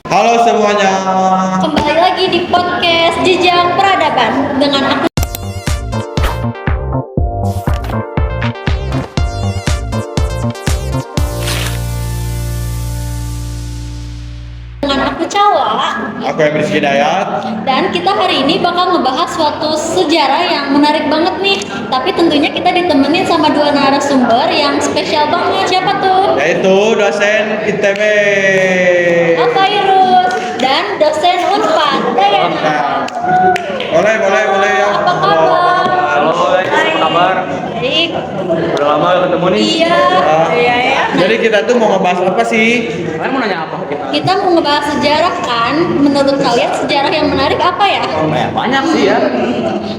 Halo semuanya. Kembali lagi di podcast Jejak Peradaban dengan aku Cawa, Aku yang Rizky Dayat. dan kita hari ini bakal ngebahas suatu sejarah yang menarik banget nih. Tapi tentunya kita ditemenin sama dua narasumber yang spesial banget. Siapa tuh? Yaitu dosen ITB. Alfairus dan dosen Unpad Dayana. Boleh ya. Apa kabar? Halo guys, apa kabar? Baik. Udah lama gak ketemu nih. Iya. Ya. Jadi kita tuh mau ngebahas apa sih? Kalian mau nanya apa ke kita? Kita mau ngebahas sejarah kan. Menurut kalian sejarah yang menarik apa ya? Banyak sih ya.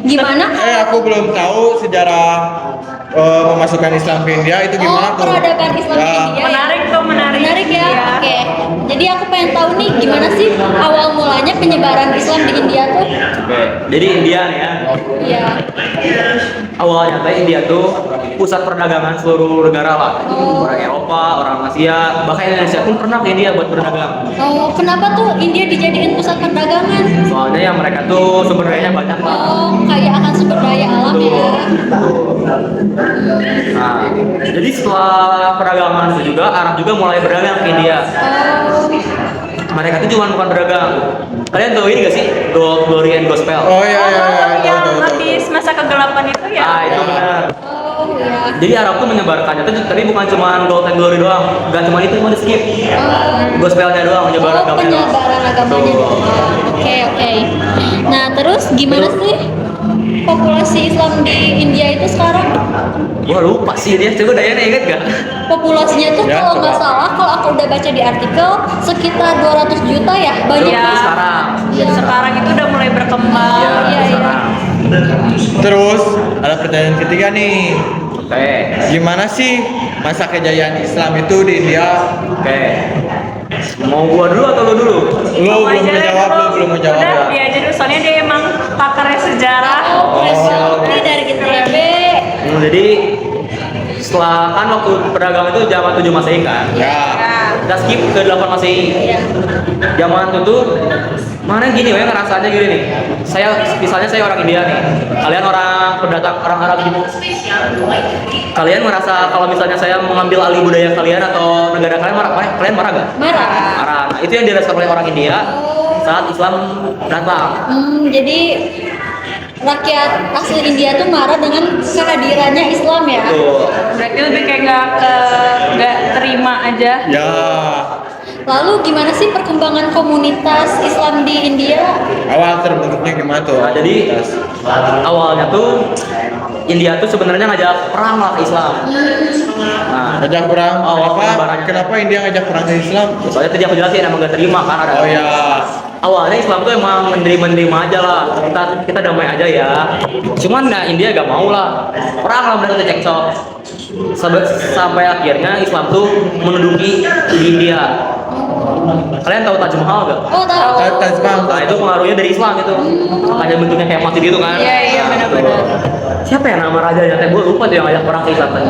Gimana? Aku belum tahu sejarah memasukkan Islam ke India itu gimana tuh? Peradaban Islam di Ya. India. Menarik tuh, menarik. Menarik ya. Iya. Oke. Jadi aku pengen tahu nih gimana sih awal mulanya penyebaran Islam di India tuh? Oke, jadi India nih ya. Iya. Awalnya teh India tuh pusat perdagangan seluruh negara lah. Oh. Orang Eropa, orang Asia, bahkan Indonesia pun pernah ke India buat berdagang. Oh, kenapa tuh India dijadiin pusat perdagangan? Soalnya yang mereka tuh sumber dayanya banyak lah. Oh, kaya akan sumber daya alam ya. Nah, jadi setelah perdagangan itu juga Arab juga mulai berdagang ke India. Oh, Mereka tuh cuma bukan berdagang. Kalian tahu ini gak sih? Gold, Glory, and Gospel. Oh iya. yang Tahu. habis masa kegelapan itu ya. Ah, itu benar. oh ya. Jadi Arab tuh menyebarkannya tuh tapi bukan cuma Gold and Glory doang. Gak cuma itu, cuma di skip. Gospelnya doang, menyebar Oh, agamanya doang. penyebaran agamanya Tuh. doang. Oke. Nah, terus gimana sih populasi Islam di India itu sekarang? Gua lupa sih dia, coba Dayana inget gak? Populasinya tuh Ya, kalau nggak coba. salah, kalau aku udah baca di artikel sekitar 200 juta ya, banyak Iya. nih. Sekarang. Iya. Sekarang itu udah mulai berkembang. Iya, iya. sekarang. Terus ada pertanyaan ketiga nih. Oke. Gimana sih masa kejayaan Islam itu di India? Oke. Mau gua dulu atau lo dulu? Lu Kamu belum aja deh menjawab, dulu. lu belum menjawab. Udah, dia aja dulu. Soalnya dia emang pakarnya sejarah. Oh, ini dari ITB. Jadi setelah kan waktu perdagangan itu zaman 7 Masehi kan. Ya. Kita skip ke 8 Masehi. Iya. Zaman itu tuh mana gini ya ngerasanya gini nih. Misalnya saya orang India nih. Kalian orang pendatang, orang Arab gitu. Kalian merasa kalau misalnya saya mengambil alih budaya kalian atau negara kalian kalian marah gak? Marah. Marah. Nah, itu yang dirasakan oleh orang India saat Islam datang. Jadi rakyat asli India tuh marah dengan kehadirannya Islam ya. Tuh. Berarti lebih kayak nggak terima aja. Ya. Lalu gimana sih perkembangan komunitas Islam di India? Awal terbentuknya gimana tuh? Nah, jadi awalnya tuh India tuh sebenarnya ngajak perang lah ke Islam. Nah, Ngajak perang. Oh, Kenapa? penyebarannya. Kenapa India ngajak perang ke Islam? soalnya tadi aku jelasin emang gak terima kan ada. Oh ya. Awalnya Islam tuh emang menerima aja lah. Kita damai aja ya. Cuman nah India gak mau lah. Perang lah mereka cekcok. Sampai akhirnya Islam tuh menduduki di India. Kalian tahu Taj Mahal gak? Oh, tahu. Taj Mahal. Nah itu pengaruhnya dari Islam itu. Makanya bentuknya kayak masjid gitu kan. Iya, benar-benar. Siapa ya nama rajanya? Teh gue lupa tuh yang ngajak perang ke Islam teh.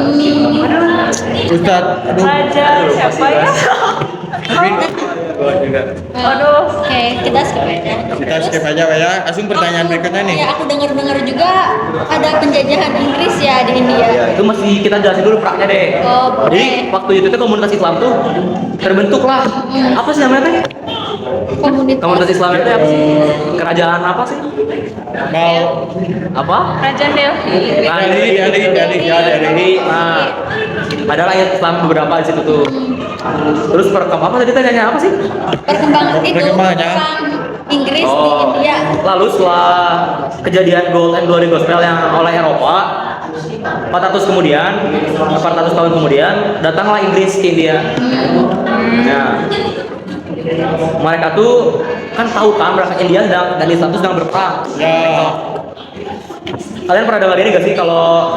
Ustad, aduh. Raja siapa ya? Gue juga. Aduh. Oke, kita skip aja. Kita skip aja Pak, ya. Langsung pertanyaan berikutnya nih. Ya, aku dengar-dengar juga ada penjajahan Inggris ya di India. Ya, itu masih kita jelasin dulu perangnya deh. Oh, boleh. Jadi waktu itu tuh komunitas Islam tuh terbentuk lah. Apa sih namanya teh? Komunitas Islam itu apa sih? Kerajaan apa sih? Mau Apa? Raja Delhi. Nah, Delhi. Nah, ada rakyat Islam beberapa di situ tuh. Terus apa tadi tanyanya apa sih? Perkembangan itu Perkembangannya. perang Inggris di Oh, India. lalu setelah kejadian Gold and Glory Gospel yang oleh Eropa 400 tahun kemudian datanglah Inggris ke India. Nah, mereka tuh kan tahu kan mereka India dan Islam tuh sedang berperang. Ya. Kalian pernah dengar ini gak sih kalau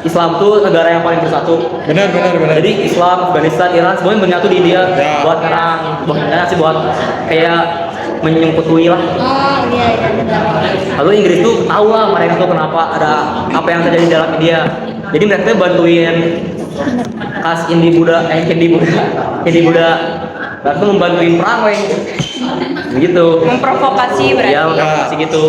Islam tuh negara yang paling bersatu? Benar. Jadi Islam, Afghanistan, Iran semuanya menyatu di India Ya. buat nyerang, buat kayak menyemputui lah. Oh, iya benar. Lalu Inggris tuh tahu lah mereka tuh kenapa ada apa yang terjadi di dalam India. Jadi mereka tuh bantuin kas Hindi Buddha langsung membantuin perang weh. Begitu. Memprovokasi berarti. Ya, masih gitu.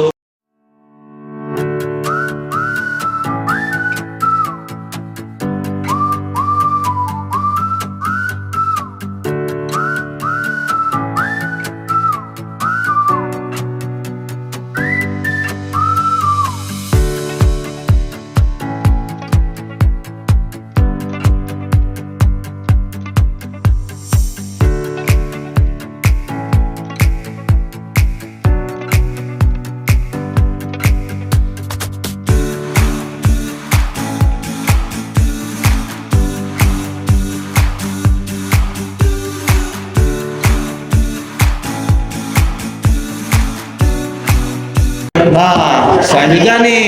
Nah, selanjutnya nih,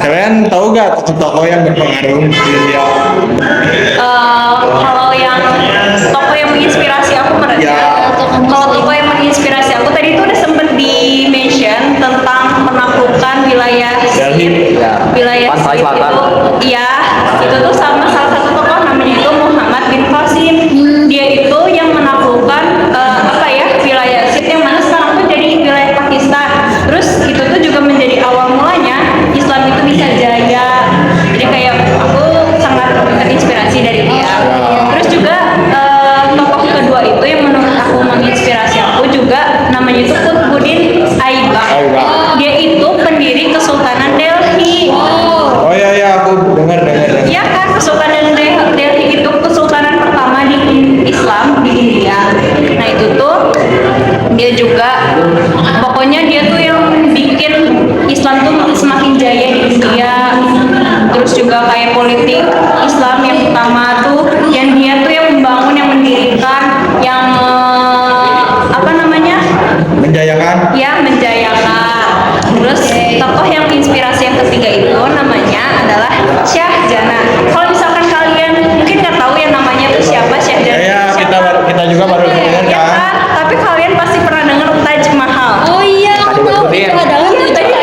kalian tahu gak toko yang berpengaruh di India? Kalau yang toko yang menginspirasi aku menurut Ya. kalau toko yang menginspirasi aku tadi itu udah sempet di mention tentang menaklukkan wilayah Delhi. Ya. wilayah Pantai Sikh Selatan. itu, iya itu tuh sama salah satu tokoh namanya itu Muhammad bin Qasim. Dia itu yang menaklukkan wilayah Sikh yang mana sekarang tuh jadi wilayah Pakistan. Terus itu tuh juga menjadi awal mulanya Islam itu bisa jaya. Jadi kayak aku sangat terinspirasi dari dia. Terus juga tokoh kedua itu yang menurut aku menginspirasi aku juga namanya itu Qutbuddin Aibak. Aibak. Dia itu pendiri Kesultanan Delhi. Oh iya, aku dengar. Iya kan, Kesultanan Delhi itu kesultanan pertama di Islam di India. Nah itu tuh dia juga, pokoknya dia tuh yang bikin Islam tuh semakin jaya di India. Terus juga kayak politik Islam yang utama tuh, yang dia tuh yang membangun, yang mendirikan, yang Menjayakan. ya menjayakan. Terus tokoh yang inspirasi yang ketiga itu namanya adalah Shah Jahan. Kalau misalkan kalian mungkin nggak tahu yang namanya tuh siapa Shah Jahan. Ya, Siapa? kita juga baru dengar Ya kan. kan? Tapi kalian pasti pernah dengar Taj Mahal. Oh iya, aku Tadi tahu berikutin. itu adalah Iya, tujuh aja.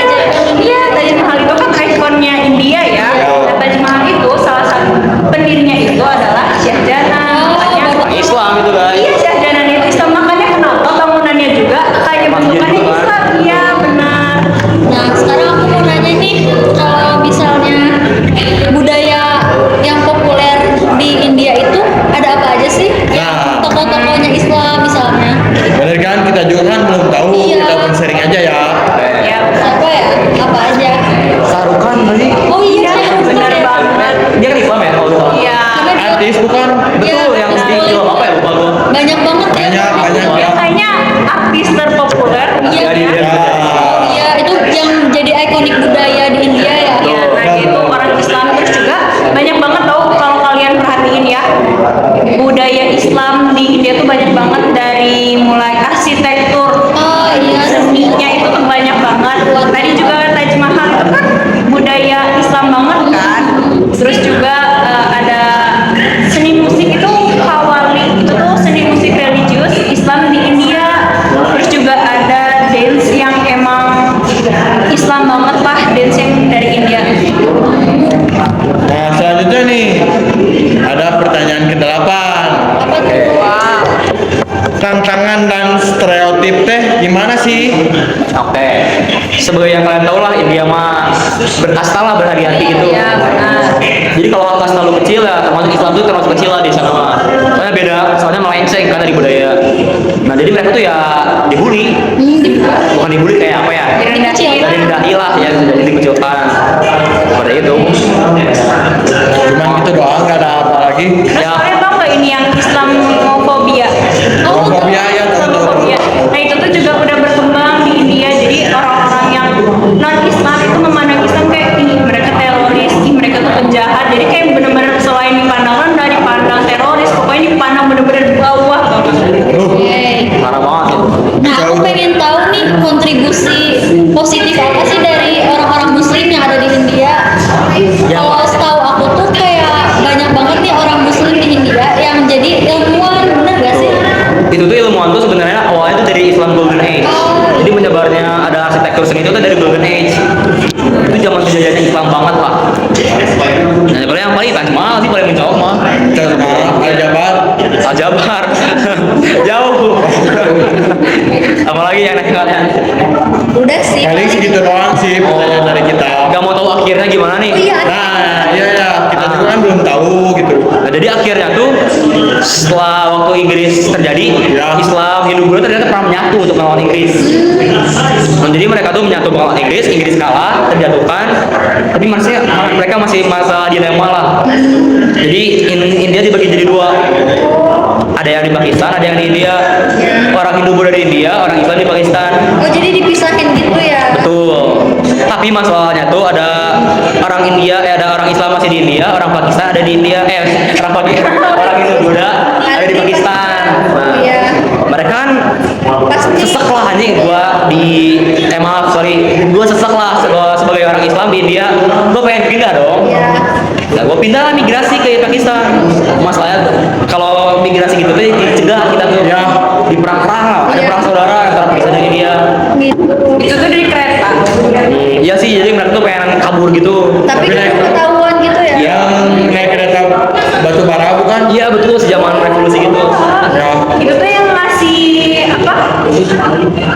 Iya, Taj Mahal itu kan ikonnya India ya. Nah, Taj Mahal itu salah satu pendirinya itu adalah Shah Jahan. Makanya Islam itu guys. iya, Shah Jahan itu Islam, makanya kenapa bangunannya juga kayak bentukannya juga kan? Islam. Iya, benar. Nah, sekarang aku mau nanya nih, kalau misalnya budaya yang populer di India itu ada apa aja sih? Nah. Tokoh-tokohnya Islam misalnya. Bener kan, kita juga kan belum tahu, Iya. kita pun sharing aja ya. Ya, Apa ya? Apa aja? Sarukan tadi. Oh iya, iya, benar banget. Dia kan Islam ya kalau nggak salah. Iya. Karena dia Artis bukan? Betul, yang di film apa ya lupa gua. banyak banget ya. Banyak ya. Kayaknya artis terpopuler. Iya, Ya, dia. Iya, itu yang jadi ikonik budaya di India ya. Ya, nah itu orang Islam. Terus juga banyak banget tau kalau kalian perhatiin ya, budaya Islam di India tuh banyak banget, dari mulai arsitektur, Oh iya, seninya itu tuh banyak banget. Tadi juga Taj Mahal itu kan budaya Islam banget kan. Terus juga ada seni musik itu Qawwali, itu tuh seni musik religius Islam di India. Terus juga ada dance yang emang Islam banget lah, dance yang dari India. Nah, selanjutnya nih, ada pertanyaan ke-8. apa tuh? Wah, Tantangan dan stereotip teh gimana sih? Oke. Sebagai yang kalian tahu lah, India mah berkasta lah, berhati-hati gitu. iya benar. Jadi kalau kasta lu kecil ya, termasuk Islam tuh termasuk kecil lah di sana mah. Soalnya beda, soalnya melenceng kan dari budaya. Nah jadi mereka tuh ya dibully, bukan dibully kayak apa ya? Direndahin. Dari rendahi lah ya, jadi dikucilkan. Seperti itu. Cuman gitu doang, nggak ada apa lagi. Terus Ya. kalian tau nggak ini yang Islamofobia? Homofobia ya, tahu. Islamofobia. Nah itu tuh juga udah berkembang di India. Jadi orang-orang yang non Islam itu memandang Islam kayak ih mereka teroris, ih mereka tuh penjahat. Jadi kayak bener-bener selain dipandang rendah, dipandang teroris, pokoknya dipandang bener-bener bawah banget. Oke. Parah banget itu. Nah, aku pengen tahu nih kontribusi positif apa sih dari orang-orang Muslim yang ada di India. Kalau setahu aku tuh kayak banyak banget nih orang Muslim di India yang jadi ilmuwan, bener gak sih? Itu tuh ilmuwan tuh sebenarnya awalnya tuh dari Islam Golden Age. Jadi menyebarnya ada arsitektur seni itu tuh dari Golden Age. Itu zaman penjajahan Islam banget lah. Nah kalau yang paling Taj Mahal sih paling mencolok mah. Aljabar. Al-Jabar. menyatu untuk melawan Inggris. Jadi mereka tuh menyatu melawan Inggris, Inggris kalah, terjatuhkan, tapi mereka masih masa dilema lah. Jadi India dibagi jadi dua. Ada yang di Pakistan, ada yang di India. Orang Hindu berada di India, orang Islam di Pakistan. Oh jadi dipisahin gitu ya? Betul. Tapi masalahnya tuh ada orang India, ada orang Islam masih di India, orang Pakistan ada di India, orang Hindu Buddha ada di Pakistan. Nah, Iya. mereka kan Pasti. sesek lah anjing gua sesek lah sebagai orang Islam di India, gua pengen pindah dong. Iya. Nah, gue pindah lah migrasi ke Pakistan. Masalahnya kalau migrasi gitu tuh dicegah kita tuh Ya. di perang-perang lah. Ada Iya. perang saudara antara Pakistan dan India. Gitu. Itu tuh dari kereta. Iya sih, jadi mereka tuh pengen kabur gitu. Tapi kan ketahuan gitu ya? Iya. Yang naik kereta batu bara bukan? Iya betul, sejaman revolusi gitu. Ya. Itu tuh yang ngasih apa?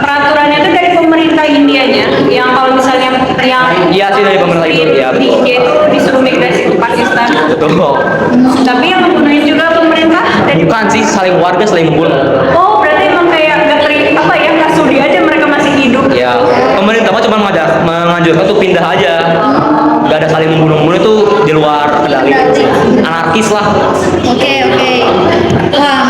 Peraturannya tuh dari pemerintah Indianya, yang kalau misalnya yang Iya sih, dari pemerintah itu, ya, di betul. India itu disuruh migrasi ke Pakistan. Betul. Tapi yang membunuhin juga pemerintah dan Bukan sih, saling warga saling membunuh. oh berarti emang kayak nggak sudi aja mereka masih hidup. Ya, pemerintah mah cuma menganjurkan tuh pindah aja. Gak ada saling membunuh-membunuh itu di luar kendali. Anarkis lah. Oke. Wah